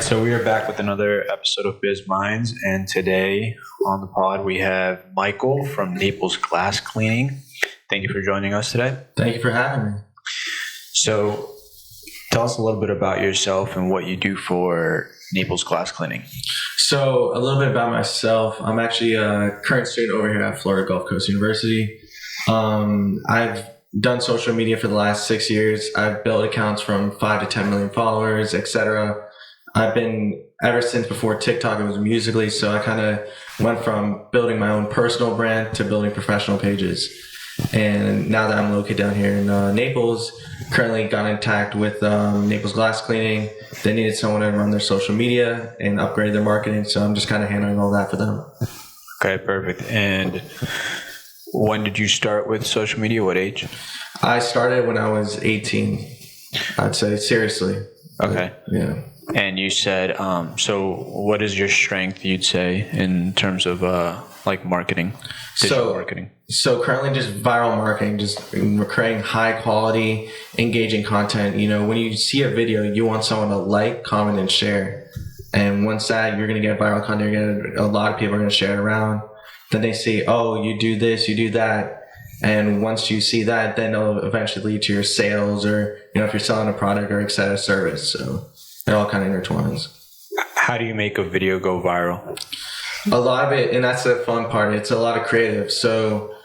right, so we are back with another episode of Biz Minds, and today on the pod we have Michael from Naples Glass Cleaning. Thank you for joining us today. Thank you for having me. So, tell us a little bit about yourself and what you do for Naples Glass Cleaning. So, a little bit about myself. I'm actually a current student over here at Florida Gulf Coast University. I've done social media for the last 6 years. I've built accounts from 5 to 10 million followers, etc. I've been, ever since before TikTok, it was Musical.ly, so I kind of went from building my own personal brand to building professional pages. And now that I'm located down here in Naples, currently got in contact with Naples Glass Cleaning. They needed someone to run their social media and upgrade their marketing, so I'm just kind of handling all that for them. Okay, perfect. And when did you start with social media? What age? I started when I was 18, I'd say, seriously. Okay. Yeah. And you said, so what is your strength, you'd say, in terms of like marketing, digital marketing? So currently just viral marketing, just creating high quality, engaging content. You know, when you see a video, you want someone to like, comment, and share. And once that, you're going to get viral content. A lot of people are going to share it around. Then they see, oh, you do this, you do that. And once you see that, then it'll eventually lead to your sales, or, you know, if you're selling a product or a service. So it all kind of intertwines. How do you make a video go viral? A lot of it, and that's the fun part, it's a lot of creative. So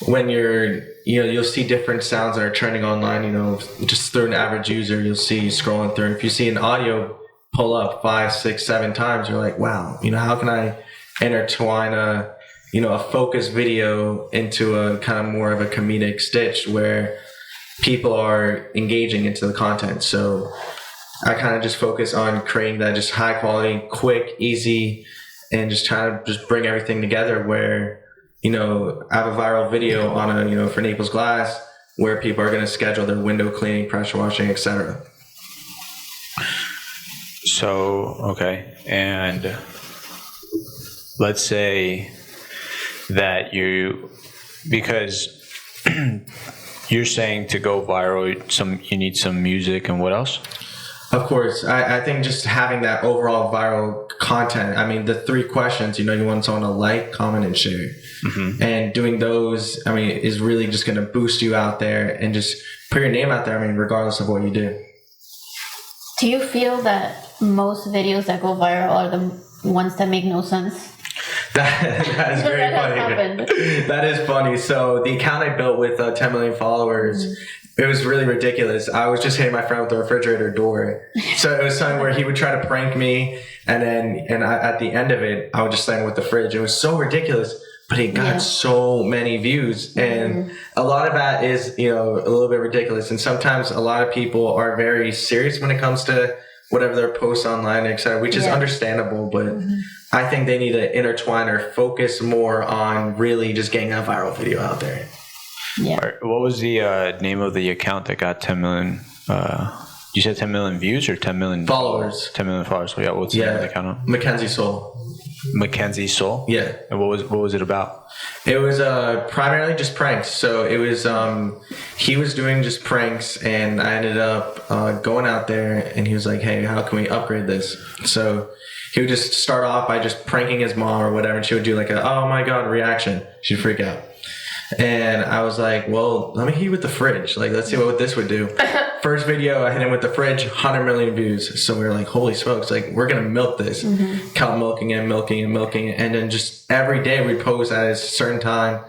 when you'll see different sounds that are trending online, you know, just through an average user, you'll see scrolling through. And if you see an audio pull up 5, 6, 7 times, you're like, wow, you know, how can I intertwine a focused video into a kind of more of a comedic stitch where people are engaging into the content. So I kind of just focus on creating that just high quality, quick, easy, and just trying to just bring everything together where, you know, I have a viral video on for Naples Glass where people are going to schedule their window cleaning, pressure washing, etc. So, okay. And let's say that because you're saying to go viral, you need some music, and what else? Of course, I think just having that overall viral content. I mean, the 3 questions, you know, you want someone to like, comment, and share. Mm-hmm. And doing those, I mean, is really just going to boost you out there and just put your name out there, I mean, regardless of what you do. Do you feel that most videos that go viral are the ones that make no sense? That is very funny. That is funny. So the account I built with 10 million followers, it was really ridiculous. I was just hitting my friend with the refrigerator door. So it was something where he would try to prank me, and at the end of it, I would just slam with the fridge. It was so ridiculous, but it got so many views. And a lot of that is, you know, a little bit ridiculous. And sometimes a lot of people are very serious when it comes to whatever their posts online, etc., which is understandable, but I think they need to intertwine or focus more on really just getting that viral video out there. Yeah. What was the name of the account that got 10 million? You said 10 million views or 10 million followers? 10 million followers. So yeah, what's the name of the account? Mackenzie Soul. Mackenzie Soul? Yeah. And what was it about? It was primarily just pranks. So it was he was doing just pranks, and I ended up going out there, and he was like, hey, how can we upgrade this? So he would just start off by just pranking his mom or whatever, and she would do like a oh my god reaction. She'd freak out. And I was like, well, let me hit you with the fridge. Like, let's see what this would do. First video, I hit him with the fridge, 100 million views. So we were like, holy smokes, like, we're going to milk this. Kept milking it. And then just every day we post at a certain time,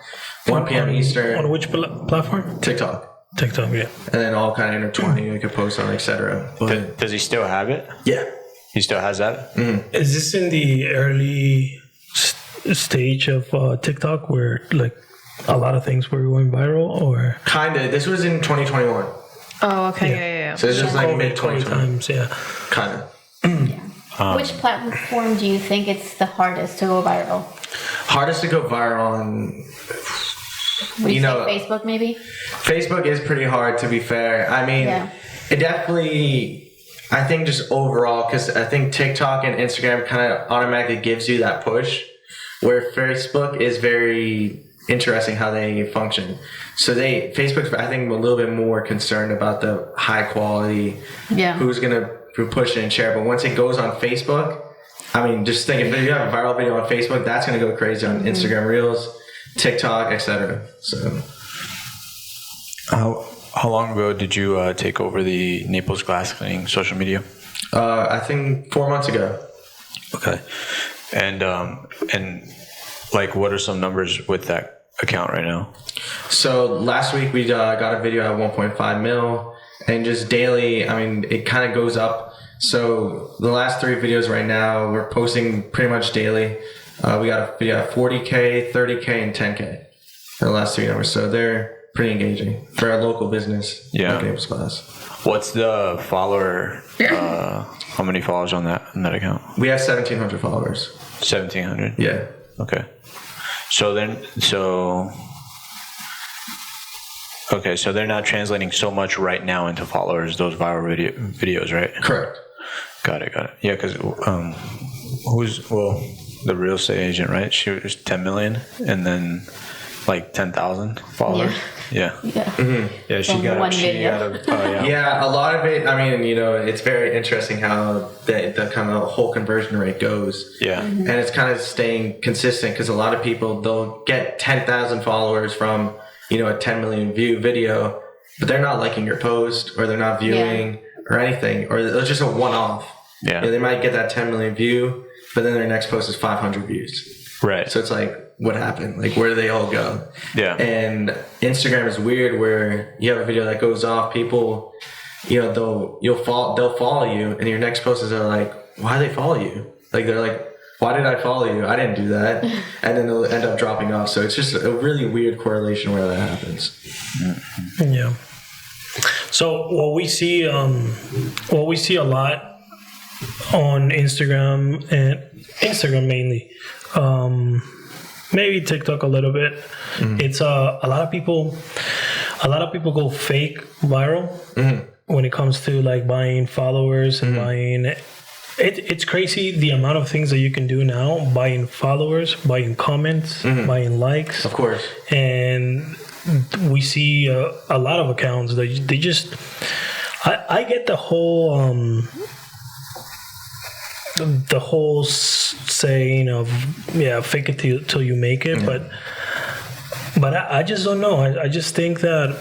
1 p.m. Eastern. On which platform? TikTok, yeah. And then all kind of intertwining, you could post on, etc. Does he still have it? Yeah. He still has that? Mm-hmm. Is this in the early stage of TikTok where, like, a lot of things were going viral, or kind of? This was in 2021. Oh, okay, yeah. So this was like mid 2020 times, yeah. Kind of. Which platform do you think it's the hardest to go viral? Hardest to go viral on? Would you say Facebook, maybe? Facebook is pretty hard, to be fair. I mean, it definitely. I think just overall, because I think TikTok and Instagram kind of automatically gives you that push, where Facebook is very interesting how they function. So Facebook's, I think, a little bit more concerned about the high quality, who's going to push it and share. But once it goes on Facebook, I mean, just think if you have a viral video on Facebook, that's going to go crazy on Instagram Reels, TikTok, etc. So, How long ago did you take over the Naples glass cleaning social media? I think 4 months ago. Okay, and like, what are some numbers with that account right now? So last week we got a video at 1.5 mil, and just daily, I mean, it kind of goes up. So the last 3 videos right now, we're posting pretty much daily. We got a video at 40K, 30K, and 10K for the last 3 numbers. So they're pretty engaging for a local business. Yeah. Like Naples Glass. What's the follower? How many followers on that account? We have 1,700 followers. 1,700. Yeah. Okay. So they're not translating so much right now into followers, those viral videos, right? Correct. Got it. Yeah, because the real estate agent, right? She was 10 million and then like 10,000 followers. Yeah. Yeah, she From got one she video. got yeah. Yeah, a lot of it, I mean, you know, it's very interesting how the kind of whole conversion rate goes. Yeah. And it's kind of staying consistent because a lot of people, they'll get 10,000 followers from, you know, a 10 million view video, but they're not liking your post or they're not viewing or anything, or it's just a one-off. Yeah. You know, they might get that 10 million view, but then their next post is 500 views. Right. So it's like, what happened? Like, where do they all go? Yeah. And Instagram is weird where you have a video that goes off, people, you know, they'll follow you, and your next post is they're like, why do they follow you? Like, they're like, why did I follow you? I didn't do that. And then they'll end up dropping off. So it's just a really weird correlation where that happens. Yeah. So what we see a lot on Instagram mainly, maybe TikTok a little bit. It's a lot of people go fake viral when it comes to like buying followers and buying. It's crazy the amount of things that you can do now: buying followers, buying comments, buying likes. Of course. And we see a lot of accounts that they just. I get the whole saying of fake it till you make it, but I just don't know. I just think that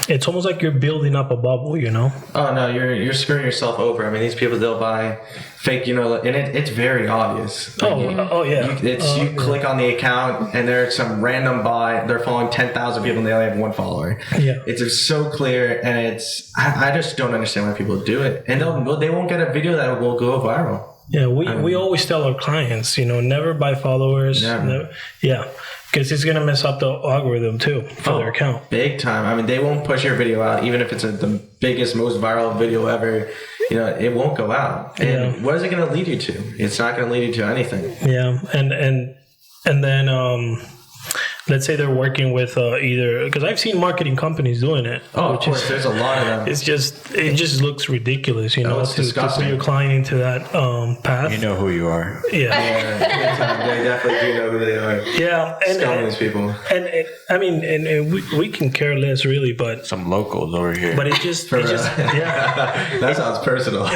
it's almost like you're building up a bubble, you know? Oh no, you're screwing yourself over. I mean, these people, they'll buy fake, you know, and it's very obvious. Like, you click on the account and there's some random bot. They're following 10,000 people and they only have 1 follower. Yeah, it's just so clear, and I just don't understand why people do it. And they won't get a video that will go viral. Yeah, we always tell our clients, you know, never buy followers. Never. Because it's gonna mess up the algorithm too for their account. Big time. I mean, they won't push your video out, even if it's the biggest, most viral video ever. You know, it won't go out. And what is it going to lead you to? It's not going to lead you to anything. Yeah, and then let's say they're working with either, because I've seen marketing companies doing it. Oh, of course, there's a lot of them. It just looks ridiculous, you know, it's to disgusting. put your client into that path. You know who you are. Yeah. Big time. They definitely do know who they are. Yeah, Scamming these people. And I mean, and we can care less really, but Some locals over here. it just That sounds personal.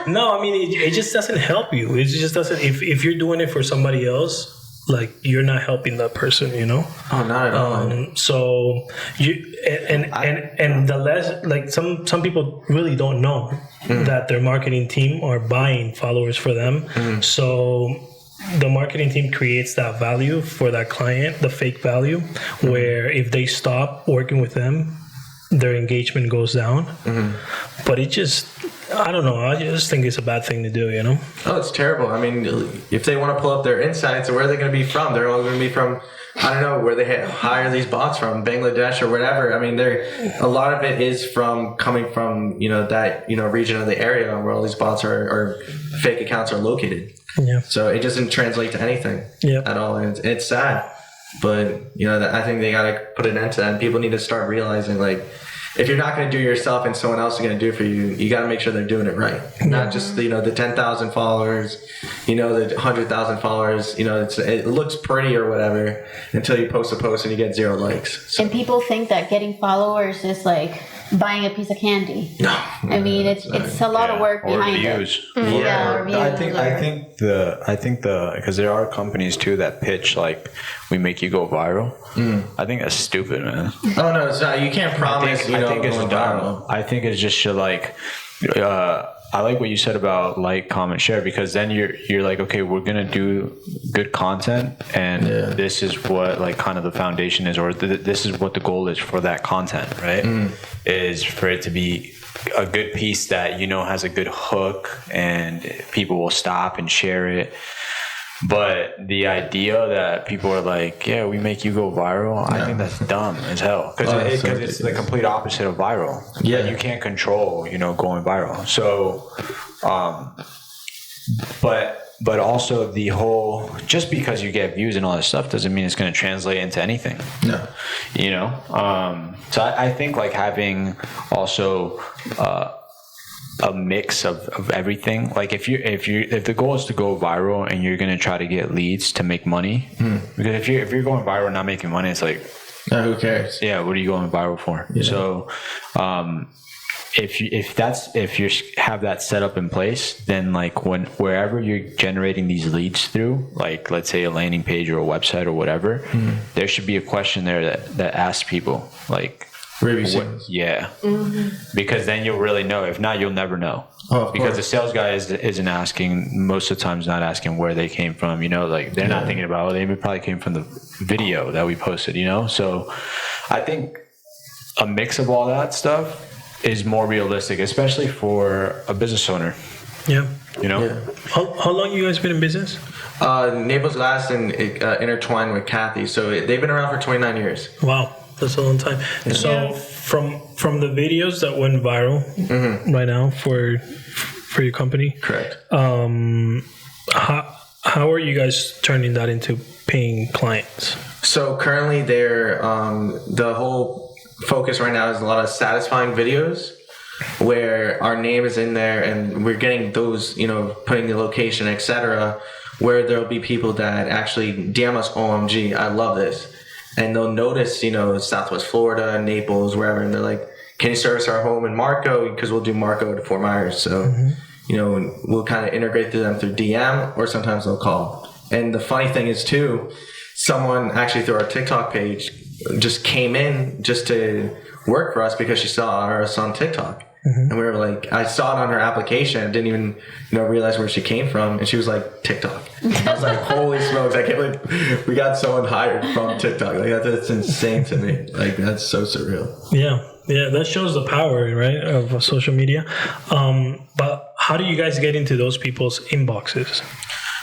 no, I mean it just doesn't help you. It just doesn't. If you're doing it for somebody else, like, you're not helping that person, you know. Oh, not at all. So you and the less, like, some people really don't know that their marketing team are buying followers for them. So the marketing team creates that value for that client, the fake value, where if they stop working with them, their engagement goes down. But it just, I don't know. I just think it's a bad thing to do, you know? Oh, it's terrible. I mean, if they want to pull up their insights, where are they going to be from? They're all going to be from, I don't know, where they hire these bots from, Bangladesh or whatever. I mean, a lot of it is coming from, you know, that, you know, region of the area where all these bots or fake accounts are located. Yeah. So it doesn't translate to anything at all. And it's sad. But, you know, I think they got to put an end to that. And people need to start realizing, like, if you're not going to do it yourself and someone else is going to do it for you, you got to make sure they're doing it right. Not just, you know, the 10,000 followers, you know, the 100,000 followers, you know, it looks pretty or whatever until you post a post and you get 0 likes. So. And people think that getting followers is like buying a piece of candy. No, I mean, it's a lot of work Or behind views. it. Yeah, or I views think the because there are companies too that pitch like we make you go viral. I think that's stupid, man. Oh no, it's not. You can't promise. I think it's going dumb. viral. I think it's just should like. I like what you said about like, comment, share, because then you're like, okay, we're gonna do good content, and this is what like kind of the foundation is, or this is what the goal is for that content, right? Is for it to be a good piece that has a good hook, and people will stop and share it. But the idea that people are like, yeah, we make you go viral, I think that's dumb as hell. Because it's the complete opposite of viral. Yeah. You can't control, going viral. So, but also the whole, just because you get views and all this stuff doesn't mean it's going to translate into anything. No. So I think like having also, a mix of everything. Like if the goal is to go viral and you're gonna try to get leads to make money, because if you're going viral and not making money, it's like, who cares? Yeah, what are you going viral for? Yeah. So, if you have that set up in place, then like wherever you're generating these leads through, like let's say a landing page or a website or whatever, there should be a question there that asks people like, yeah, because then you'll really know. If not, you'll never know. Because the sales guy isn't asking, most of the times not asking where they came from, like they're not thinking about, they probably came from the video that we posted, So I think a mix of all that stuff is more realistic, especially for a business owner. Yeah. How long you guys been in business? Naples Glass and intertwined with Kathy. So they've been around for 29 years. Wow. That's a long time. Yeah. So from the videos that went viral right now for your company, correct? How are you guys turning that into paying clients? So currently, they're the whole focus right now is a lot of satisfying videos where our name is in there, and we're getting those, putting the location, etc. Where there'll be people that actually DM us, OMG, I love this. And they'll notice, Southwest Florida, Naples, wherever, and they're like, can you service our home in Marco? Because we'll do Marco to Fort Myers. So, we'll kind of integrate to them through DM, or sometimes they'll call. And the funny thing is, too, someone actually through our TikTok page just came in just to work for us because she saw us on TikTok. And we were like, I saw it on her application. I didn't even, realize where she came from. And she was like, TikTok. I was like, holy smokes. I can't believe we got someone hired from TikTok. Like, that's insane to me. Like, that's so surreal. Yeah. Yeah. That shows the power, right, of social media. But how do you guys get into those people's inboxes?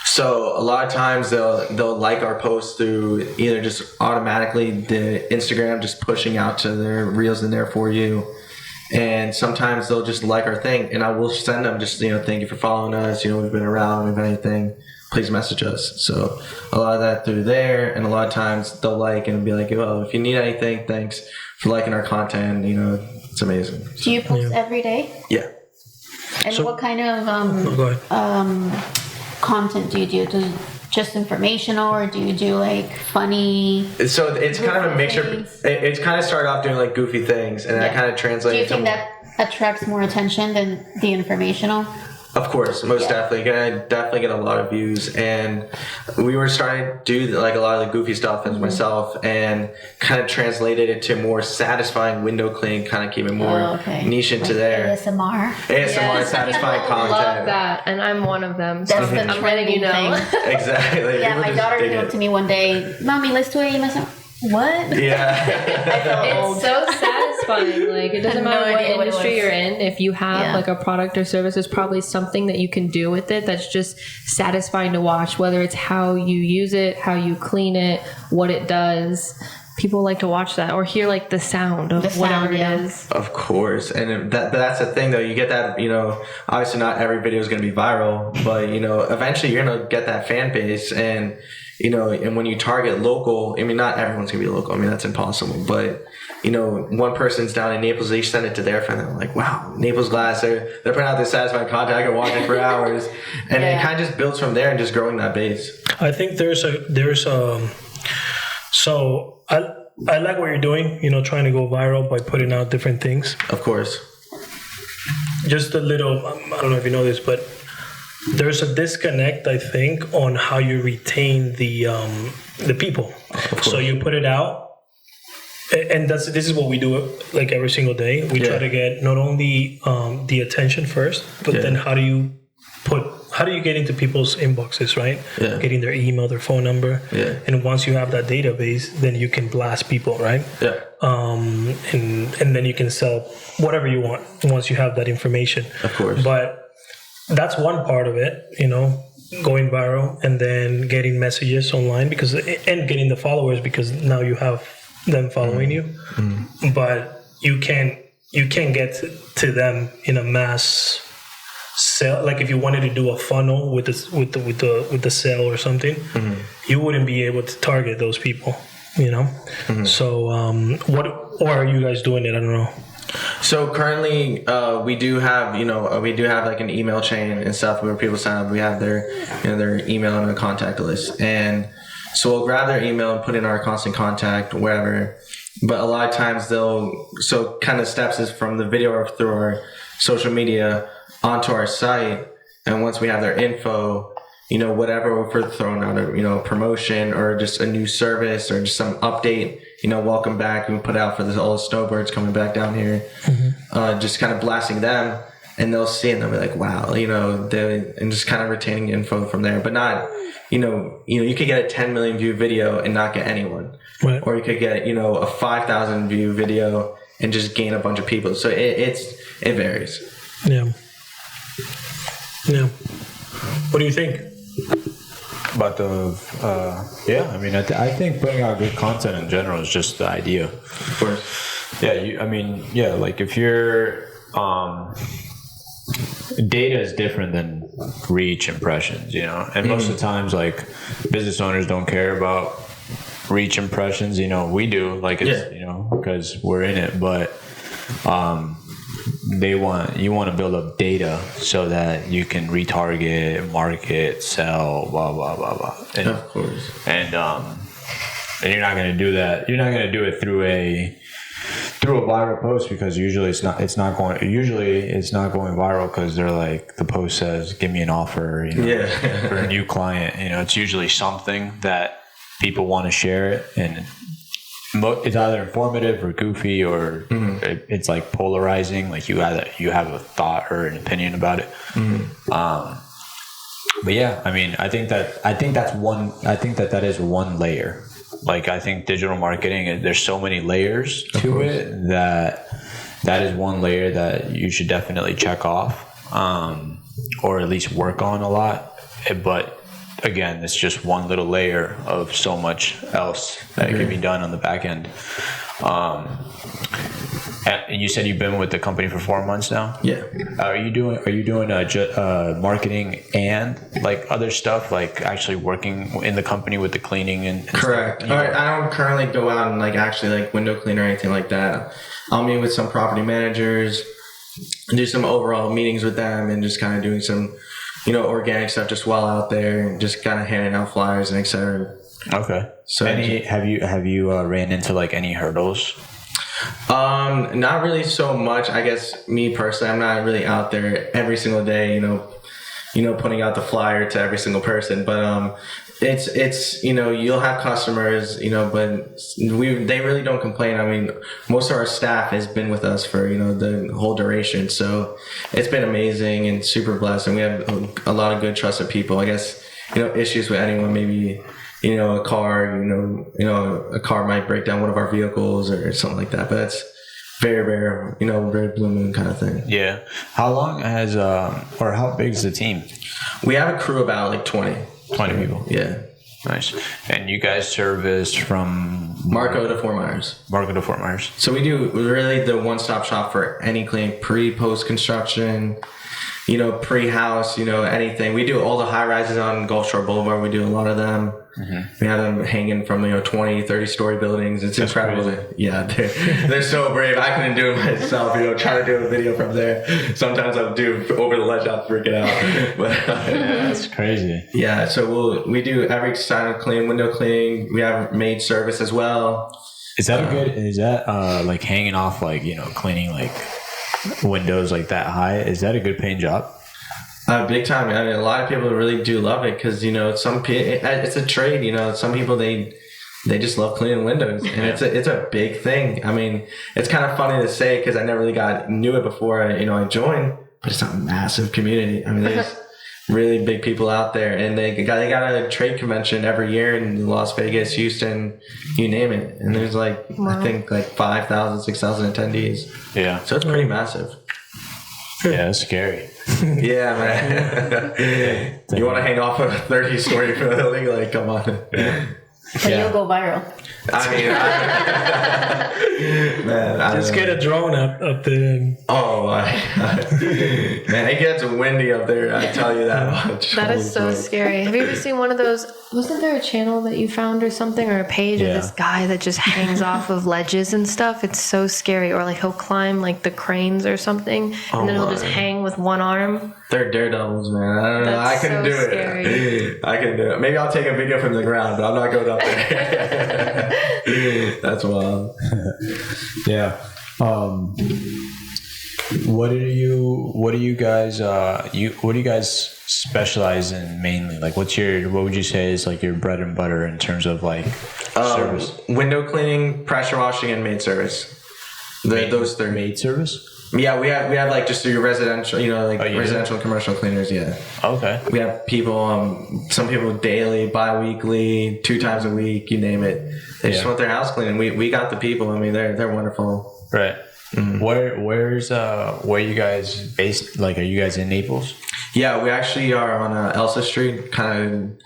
So a lot of times they'll like our posts through either just automatically the Instagram just pushing out to their reels in there for you. And sometimes they'll just like our thing, and I will send them just, thank you for following us. We've been around. If anything, please message us. So a lot of that through there, and a lot of times they'll like and be like, well, if you need anything, thanks for liking our content. It's amazing. Do you post every day? Yeah. And what kind of content do you do? Just informational, or do you do like funny? So it's kind of a mixture. It's kind of started off doing like goofy things, and that kind of translates. Do you think that attracts more attention than the informational? Of course, most definitely. Gonna definitely get a lot of views, and we were starting to do like a lot of the goofy stuff as myself, and kind of translated it to more satisfying window cleaning, kind of keep it more niche into there. ASMR, satisfying content. Love that, and I'm one of them. So that's the I'm letting you know. Exactly. Yeah, my daughter came up to me one day, "Mommy, let's do ASMR." What? Yeah. I felt old. It's so satisfying. Like, it doesn't matter what industry you're in. If you have like a product or service, there's probably something that you can do with it that's just satisfying to watch, whether it's how you use it, how you clean it, what it does. People like to watch that or hear like the sound of whatever it is. Of course. And that's the thing though. You get that, obviously not every video is going to be viral, but eventually you're going to get that fan base, and and when you target local, not everyone's going to be local. that's impossible. But, one person's down in Naples, they send it to their friend. They're like, wow, Naples Glass, they're putting out this satisfying content. I can watch it for hours. And it kind of just builds from there and just growing that base. I think I like what you're doing, trying to go viral by putting out different things. Of course. Just a little, I don't know if you know this, but there's a disconnect, I think, on how you retain the people. So you put it out, and this is what we do like every single day. We try to get not only the attention first, but then how do you get into people's inboxes, right? Yeah. Getting their email, their phone number. Yeah. And once you have that database, then you can blast people, right? Yeah. And then you can sell whatever you want once you have that information. Of course. But that's one part of it, going viral and then getting messages online and getting the followers because now you have them following you. Mm-hmm. But you can't get to them in a mass sale. Like if you wanted to do a funnel with the sale or something, you wouldn't be able to target those people, Mm-hmm. So or are you guys doing it? I don't know. So currently, we do have like an email chain and stuff where people sign up. We have their email and a contact list, and so we'll grab their email and put in our constant contact wherever. But a lot of times so kind of steps is from the video or through our social media onto our site, and once we have their info, whatever we're throwing out, a promotion or just a new service or just some update. Welcome back. We put out for all the snowbirds coming back down here. Mm-hmm. Just kind of blasting them, and they'll see it and they'll be like, wow, and just kind of retaining info from there. But not, you could get a 10 million view video and not get anyone. Right. Or you could get, a 5,000 view video and just gain a bunch of people. So it varies. Yeah. Yeah. What do you think? About I think putting out good content in general is just the idea. Of course. Yeah, like if you're, data is different than reach impressions, and most of the times, like, business owners don't care about reach impressions, we do, like, it's, because we're in it, but, you want to build up data so that you can retarget, market, sell, blah blah blah blah. And, of course. And you're not going to do that. You're not going to do it through a viral post because usually it's not going viral because they're like, the post says, "Give me an offer," for a new client. It's usually something that people want to share it, and it's either informative or goofy or it's like polarizing. Like you have a thought or an opinion about it. But yeah, I think that is one layer. Like I think digital marketing, there's so many layers to it that is one layer that you should definitely check off, or at least work on a lot. But again, it's just one little layer of so much else that can be done on the back end. And you said you've been with the company for 4 months now? Yeah. Are you doing marketing and like other stuff, like actually working in the company with the cleaning and correct. stuff? All right. I don't currently go out and like actually like window clean or anything like that. I'll meet with some property managers and do some overall meetings with them and just kind of doing some organic stuff just while out there and just kind of handing out flyers and etc. Okay. So have you ran into like any hurdles? Not really so much. I guess me personally, I'm not really out there every single day, putting out the flyer to every single person, but it's you'll have customers, but they really don't complain. Most of our staff has been with us for the whole duration, so it's been amazing and super blessed, and we have a lot of good trusted people. I guess issues with anyone, maybe a car, a car might break down one of our vehicles or something like that, but that's very rare, very blue moon kind of thing. Yeah. How long or how big is the team? We have a crew about like 20 people. Yeah. Nice. And you guys service from Marco to Fort Myers. So we do really the one-stop shop for any cleaning, pre-post construction, pre-house, anything. We do all the high rises on Gulf Shore Boulevard. We do a lot of them. Mm-hmm. We have them hanging from 20, 30 story buildings. It's That's incredible. Crazy. Yeah, they're so brave. I couldn't do it myself. Trying to do a video from there. Sometimes I'll do over the ledge. I'll freak it out. But that's crazy. Yeah, so we do every style of cleaning, window cleaning. We have maid service as well. Is that like hanging off, like, you know, cleaning like windows like that high? Is that a good paying job? Big time. I mean, a lot of people really do love it because, you know, it's a trade. You know, some people they just love cleaning windows, and it's a big thing. I mean, it's kind of funny to say because I never really knew it before I joined, but it's a massive community. I mean, there's really big people out there, and they got a trade convention every year in Las Vegas, Houston, you name it, and there's like I think like 5,000, 6,000 attendees. Yeah, so it's pretty massive. Yeah, it's scary. Yeah, man. You want to hang off a 30-story building? Like, come on. But you'll go viral. I mean, man, just get a drone up there. Oh my God. Man, it gets windy up there. I tell you that much. That is so scary. Have you ever seen one of those? Wasn't there a channel that you found or something, or a page of this guy that just hangs off of ledges and stuff? It's so scary. Or like he'll climb like the cranes or something, and then he'll just hang with one arm. They're daredevils, man. I don't know. I can do it. I can do it. Maybe I'll take a video from the ground, but I'm not going up there. That's wild. Yeah. What do you guys specialize in mainly? Like, what would you say is like your bread and butter in terms of like service? Window cleaning, pressure washing, and maid service. Those three. Maid service? Yeah, we have like just your residential, residential and commercial cleaners. Yeah. Okay. We have people, some people daily, bi-weekly, 2 times a week, you name it. They just want their house cleaned. We got the people. I mean, they're wonderful. Right. Mm-hmm. Where you guys based? Like, are you guys in Naples? Yeah, we actually are on Elsa Street, kind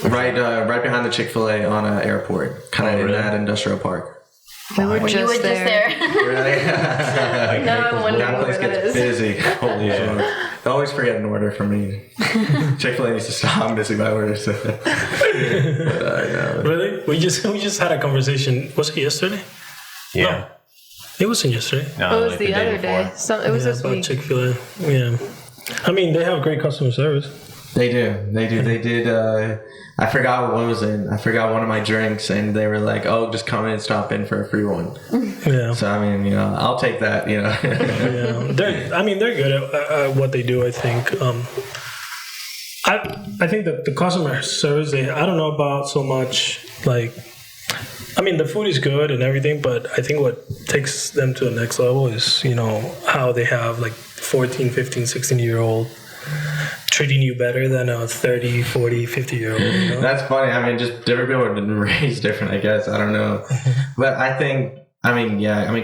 of right behind the Chick-fil-A on an airport, kind of in that industrial park. We were just there. Really? Now I'm wondering that place where that gets is. busy. Holy shit. They always forget an order from me. Chick-fil-A needs to stop missing my orders. Really? We just had a conversation. Was it yesterday? Yeah. No, it wasn't yesterday. No, it was the other day. It was this week. Chick-fil-A. Yeah. I mean, they have great customer service. They do. They did. I forgot what was it. I forgot one of my drinks, and they were like, "Oh, just come in and stop in for a free one." Yeah. So I mean, I'll take that. Yeah. They're good at what they do. I think. I think that the customer service. I don't know about so much like. I mean, the food is good and everything, but I think what takes them to the next level is, how they have like 14, 15, 16-year-old treating you better than a 30, 40, 50-year-old. That's funny. I mean, just different people have been raised different, I guess. I don't know. But I think,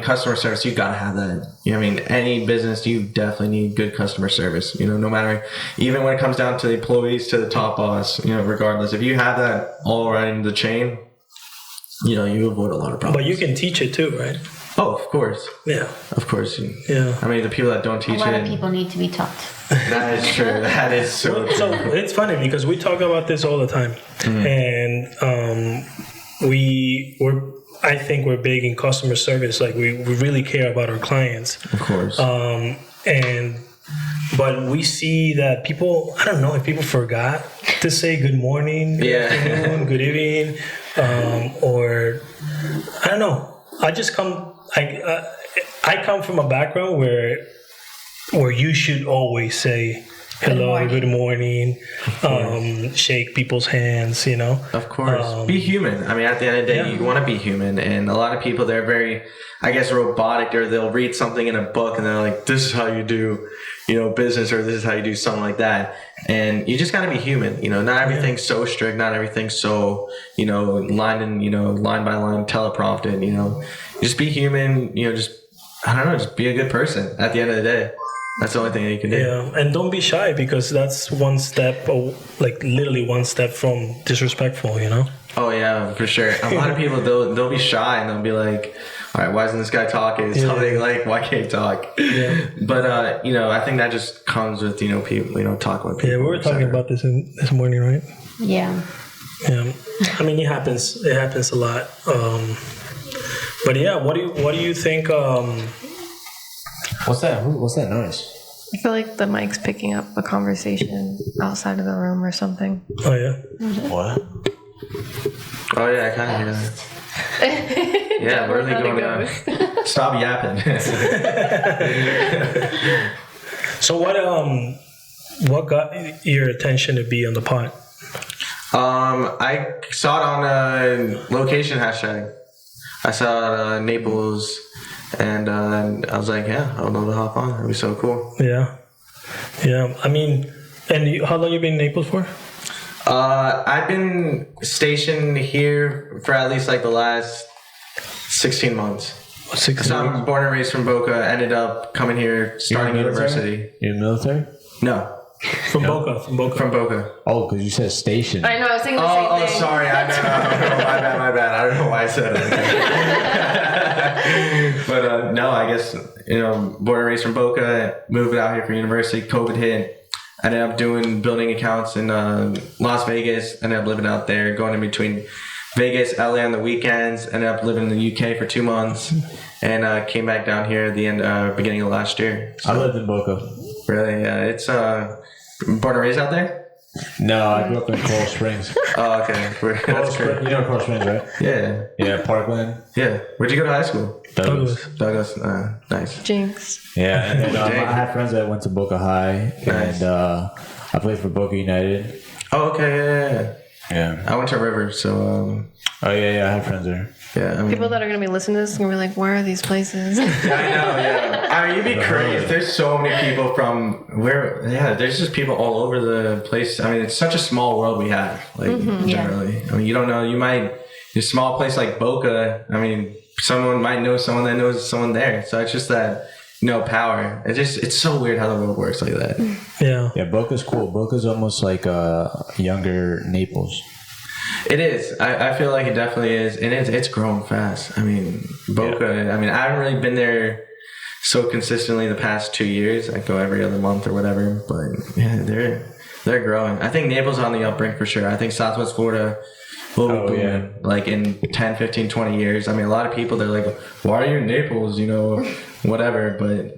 customer service, you got to have that. Any business, you definitely need good customer service. No matter, even when it comes down to the employees, to the top boss, regardless. If you have that all right in the chain, you avoid a lot of problems. But you can teach it too, right? Oh, of course. Yeah. Of course. Yeah. The people that don't teach it. A lot of people need to be taught. That is true. That is so true. So it's funny because we talk about this all the time. Mm-hmm. And I think we're big in customer service. Like we really care about our clients. Of course. But we see that people, I don't know if people forgot to say good morning, good afternoon, good evening, or I don't know. I come from a background where you should always say hello, good morning, shake people's hands, Of course. Be human. At the end of the day, you want to be human. And a lot of people, they're very, I guess, robotic, or they'll read something in a book and they're like, this is how you do, business, or this is how you do something like that. And you just got to be human. Not everything's so strict, not everything's so, line by line teleprompted, just be human, just be a good person at the end of the day. That's the only thing that you can do. Yeah, and don't be shy, because that's one step, literally one step from disrespectful, Oh yeah, for sure. A lot of people, they'll be shy and they'll be like, all right, why isn't this guy talking? Something like, why can't he talk? Yeah. But, I think that just comes with, people, talking with people. Yeah, we were talking about this this morning, right? Yeah. Yeah. It happens a lot. But yeah, what do you think, What's that noise? I feel like the mic's picking up a conversation outside of the room or something. Oh yeah. What? Oh yeah, I kind of hear that. Yeah, we're really going down. Stop yapping. So what got your attention to be on the pod? I saw it on a location hashtag. I saw it Naples, and I was like, yeah, I would love to hop on. It'd be so cool. Yeah. I mean, and how long you been in Naples for? I've been stationed here for at least like the last 16 months. 16 So I'm born and raised from Boca. Ended up coming here, starting university. You're in the military? No, From Boca. from Boca. Oh, because you said station. I know, I was thinking the same Oh, thing. sorry. I know. My bad. I don't know why I said it. But no, I guess, born and raised from Boca, moved out here for university. COVID hit. Ended up building accounts in Las Vegas. Ended up living out there, going in between Vegas, LA on the weekends. Ended up living in the UK for 2 months, and came back down here at the beginning of last year. I lived in Boca. Really, yeah. It's born and raised out there. No, I grew up in Coral Springs. Oh, okay. That's great. You know Coral Springs, right? Yeah, Yeah, Parkland. yeah. Where'd you go to high school? Douglas. Nice. Jinx. Yeah, and then Dang. I had friends that went to Boca High, Nice. and I played for Boca United. Oh, okay. Yeah. Yeah. I went to River, so Oh yeah, I had friends there. yeah. I mean, People that are going to be listening to this are going to be like, where are these places? I know. Yeah. I mean, you'd be crazy. There's so many people from where. Yeah. There's just people all over the place. I mean, it's such a small world we have. Like generally, I mean, you don't know. You might a small place like Boca. I mean, someone might know someone that knows someone there. So it's just that. Power. It's so weird how the world works like that. Yeah. Yeah, Boca's cool. Boca's almost like younger Naples. It is. I feel like it definitely is, and it's growing fast. I mean, Boca. Yeah. I mean, I haven't really been there so consistently the past 2 years. I go every other month or whatever, but yeah, they're growing. I think Naples on the upbrink for sure. I think Southwest Florida will be booming, like in 10, 15, 20 years. I mean, a lot of people, they're like, why are you in Naples? Whatever, but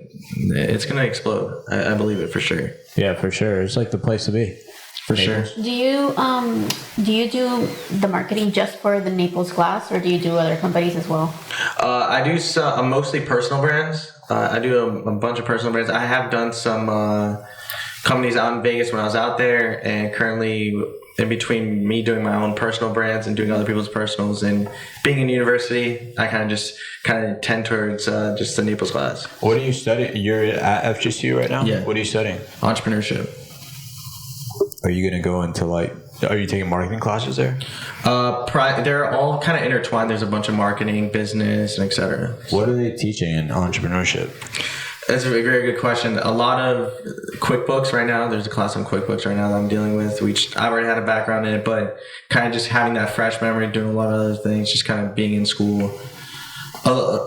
it's going to explode. I believe it for sure. Yeah, for sure. It's like the place to be. For sure. Do you do the marketing just for the Naples glass, or do you do other companies as well? I do mostly personal brands. I do a bunch of personal brands. I have done some companies out in Vegas when I was out there, and currently in between me doing my own personal brands and doing other people's personals and being in university, I kind of tend towards just the Naples class. What are you studying? You're at FGCU right now? Yeah. What are you studying? Entrepreneurship. Are you going to go into are you taking marketing classes there? They're all kind of intertwined. There's a bunch of marketing, business, and etc. What are they teaching in entrepreneurship? That's a very good question. A lot of QuickBooks right now. There's a class on QuickBooks right now that I'm dealing with, which I already had a background in it, but kind of just having that fresh memory, doing a lot of other things, just kind of being in school.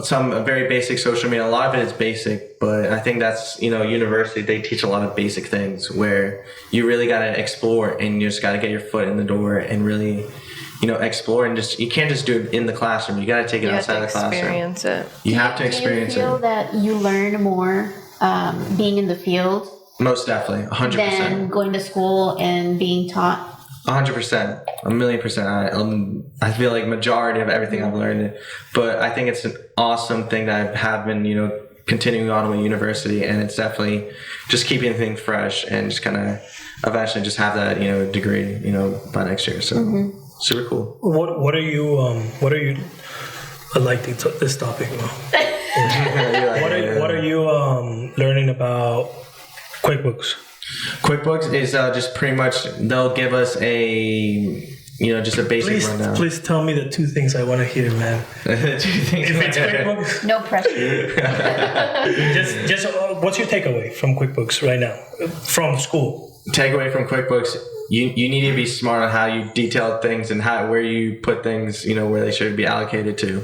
Some very basic social media. A lot of it is basic, but I think that's, university, they teach a lot of basic things where you really got to explore and you just got to get your foot in the door and really, explore and you can't just do it in the classroom. You got to take it outside the classroom. Experience it. You have to experience Do you feel it. that you learn more being in the field Most definitely, 100%. than going to school and being taught? 100%, 1,000,000%. I feel like majority of everything I've learned, but I think it's an awesome thing that I have been, continuing on with university, and it's definitely just keeping things fresh and just kind of eventually just have that, degree, by next year. So super cool. What are you I like this topic now. What are you learning about QuickBooks? QuickBooks is just pretty much, they'll give us just a basic rundown. Please tell me the two things I want to hear, man. If It's QuickBooks. No pressure. Just what's your takeaway from QuickBooks right now from school? Takeaway from QuickBooks, you need to be smart on how you detail things and where you put things, where they should be allocated to.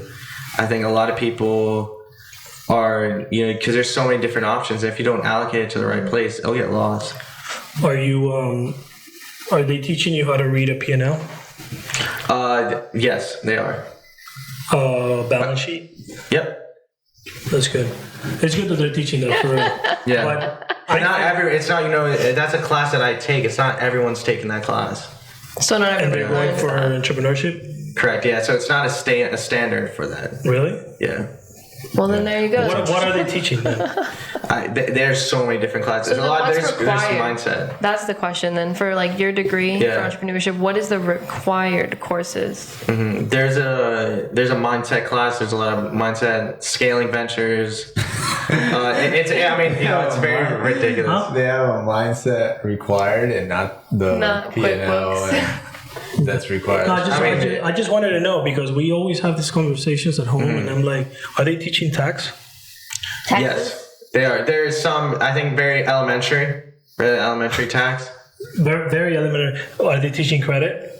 I think a lot of people are, because there's so many different options. If you don't allocate it to the right place, it'll get lost. Are they teaching you how to read a P&L? Yes, they are. Balance sheet? Yep. That's good. It's good that they're teaching that for real. Yeah. But It's not, that's a class that I take. It's not everyone's taking that class. So not and everybody they're going learns for that. entrepreneurship? Correct. Yeah. So it's not a standard for that. Really? Yeah. Well, then there you go. What are they teaching then? There's so many different classes. So There's a lot. then what's There's required? mindset. That's the question then. For like your degree for entrepreneurship, what is the required courses? Mm-hmm. There's a mindset class. There's a lot of mindset scaling ventures. It's very ridiculous. Huh? They have a mindset required and not the P&L and that's required. No, I just wanted to know because we always have these conversations at home, and I'm like, are they teaching tax? Yes, they are. There's some, I think, very elementary tax. Very elementary. Are they teaching credit?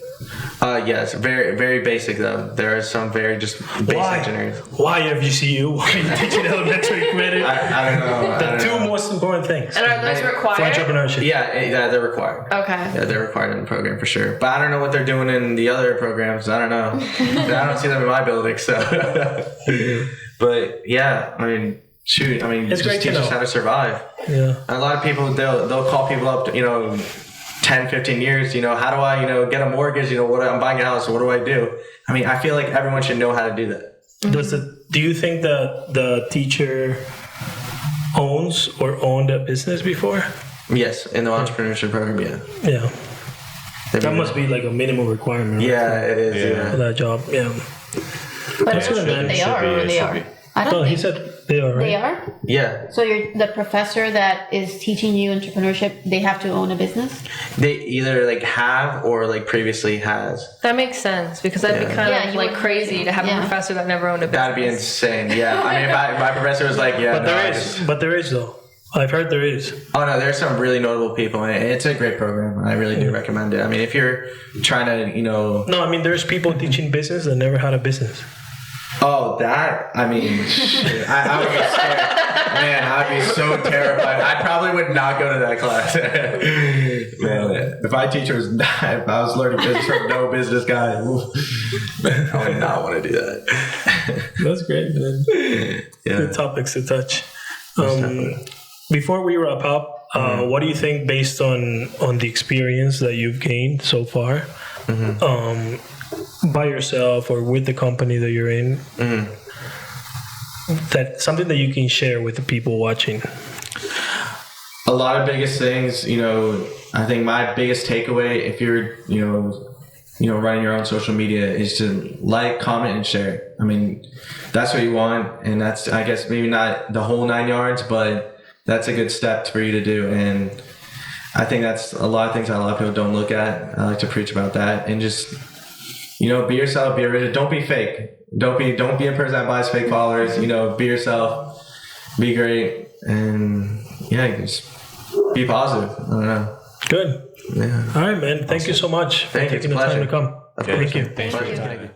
Yes, very, very basic though. There are some very just basic engineers. Why FGCU? Why are you teaching elementary credit? I don't know. The two most important things. And are those required? For entrepreneurship. Yeah, they're required. Okay. Yeah, they're required in the program for sure. But I don't know what they're doing in the other programs. I don't know. I don't see them in my building. So, but yeah, I mean, shoot. I mean, it's just teach us how to survive. Yeah. A lot of people they'll call people up. 10, 15 years, how do I, get a mortgage? I'm buying a house. What do I do? I mean, I feel like everyone should know how to do that. Do you think that the teacher owns or owned a business before? Yes, in the entrepreneurship program, yeah. Yeah. That must be like a minimum requirement. Right? Yeah, it is. For that job, yeah. But That's I don't good, think man. they are, or they are. I don't Oh, think he said they are, right? they are. Yeah. So you're the professor that is teaching you entrepreneurship. They have to own a business. They either have or previously has. That makes sense because that'd be kind of you would- crazy to have a professor that never owned a business. That'd be insane. Yeah. I mean, if my professor was like, yeah. But there is though. I've heard there is. Oh no, there's some really notable people, and it's a great program. I really do recommend it. I mean, if you're trying to, No, I mean, there's people teaching business that never had a business. Oh, that, I mean, I would be scared. Man, I'd be so terrified. I probably would not go to that class. Man, if my teacher was not, if I was learning business from no business guy, I would not want to do that. That's great, man. Yeah. Good topics to touch. Before we wrap up, what do you think, based on the experience that you've gained so far, by yourself or with the company that you're in, that something that you can share with the people watching? A lot of biggest things, I think my biggest takeaway, if you're, running your own social media, is to like, comment, and share. I mean, that's what you want, and that's, I guess, maybe not the whole 9 yards, but that's a good step for you to do. And I think that's a lot of things that a lot of people don't look at. I like to preach about that, and just, be yourself, be original. Don't be fake. Don't be a person that buys fake followers. Be yourself, be great, and just be positive. I don't know. Good. Yeah. All right, man. Thank you so much for Thank you. taking the time to come. Thank you. Thanks for your time.